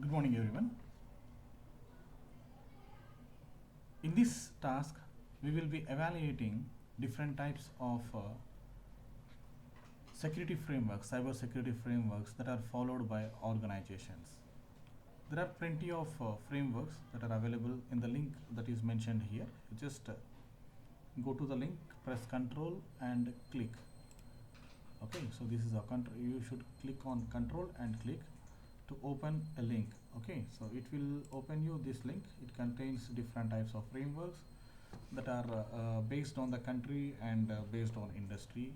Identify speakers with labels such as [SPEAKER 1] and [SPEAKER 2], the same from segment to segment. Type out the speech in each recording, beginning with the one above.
[SPEAKER 1] Good morning, everyone. In this task, we will be evaluating different types of security frameworks, cyber security frameworks that are followed by organizations. There are plenty of frameworks that are available in the link that is mentioned here. You just go to the link, press Control and click. Okay, so this is a control. You should click on Control and click to open a link. Okay, so it will open you this link. It contains different types of frameworks that are based on the country and based on industry.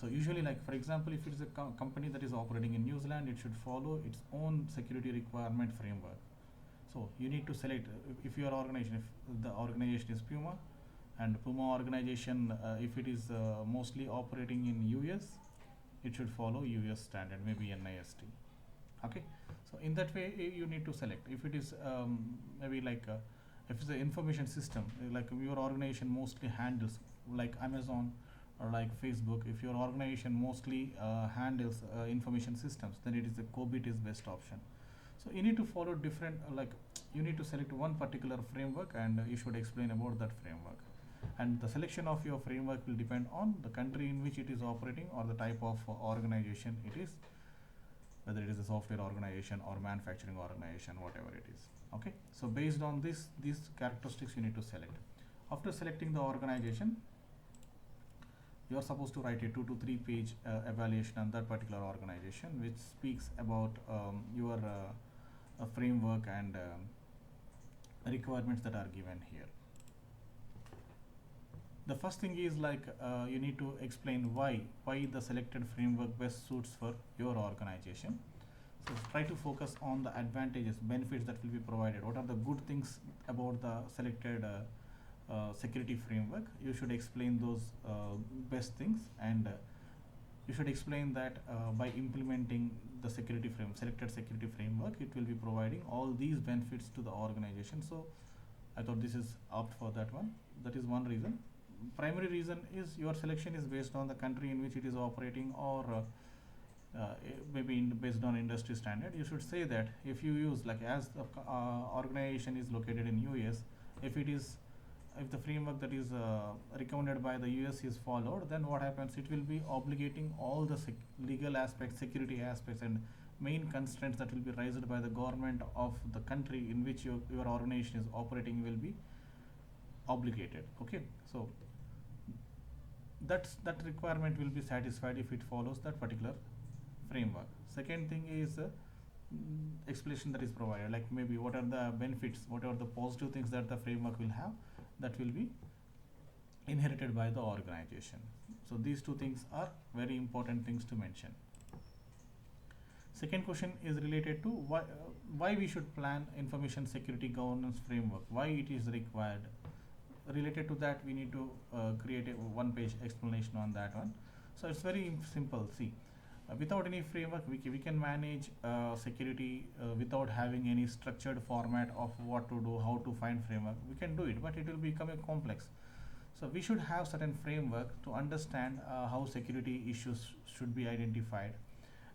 [SPEAKER 1] So usually, like for example, if it is a company that is operating in New Zealand, it should follow its own security requirement framework. So you need to select if your organization, if the organization is Puma, and Puma organization, if it is mostly operating in US, it should follow US standard, maybe NIST. Okay, so in that way you need to select. If it is maybe like if it's an information system, like your organization mostly handles like Amazon or like Facebook, if your organization mostly handles information systems, then it is the COBIT is best option. So you need to follow different like you need to select one particular framework and you should explain about that framework. And the selection of your framework will depend on the country in which it is operating or the type of organization it is, whether it is a software organization or manufacturing organization, whatever it is. Okay, so based on these characteristics you need to select. After selecting the organization, you are supposed to write a 2 to 3 page evaluation on that particular organization, which speaks about your framework and requirements that are given here. The first thing is like you need to explain why the selected framework best suits for your organization. So try to focus on the advantages, benefits that will be provided. What are the good things about the selected security framework? You should explain those best things, and you should explain that by implementing the selected security framework, it will be providing all these benefits to the organization. So I thought this is opt for that one. That is one reason. Primary reason is your selection is based on the country in which it is operating, or maybe based on industry standard. You should say that if you use like as the organization is located in US, if the framework that is recommended by the US is followed, then what happens? It will be obligating all the legal aspects, security aspects, and main constraints that will be raised by the government of the country in which your organization is operating will be obligated. Okay, so that requirement will be satisfied if it follows that particular framework. Second thing is explanation that is provided, like maybe what are the benefits, what are the positive things that the framework will have that will be inherited by the organization. So these two things are very important things to mention. Second question is related to why we should plan information security governance framework, why it is required. Related to that, we need to create a one-page explanation on that one. So it's very simple. See, without any framework, we can manage security without having any structured format of what to do, how to find framework. We can do it, but it will become a complex. So we should have certain framework to understand how security issues should be identified,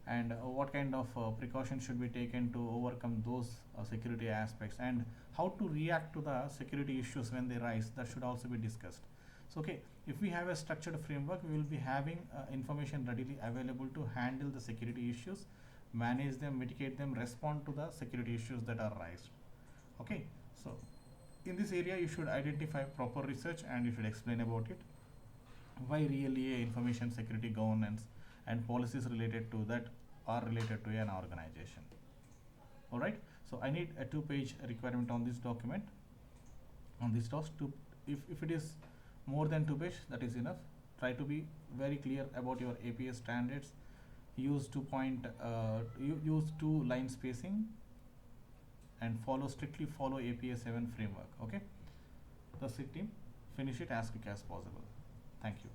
[SPEAKER 1] and what kind of precautions should be taken to overcome those security aspects, and how to react to the security issues when they rise. That should also be discussed. So okay, if we have a structured framework, we will be having information readily available to handle the security issues, manage them, mitigate them, respond to the security issues that are raised. Okay, so in this area you should identify proper research and you should explain about it, why really information security governance and policies related to that are related to an organization. All right, so I need a 2-page requirement on this document, on this task. If it is more than 2 pages, that is enough. Try to be very clear about your APS standards. Use 2-line spacing, and strictly follow APS 7 framework. Okay, that's it, team. Finish it as quick as possible. Thank you.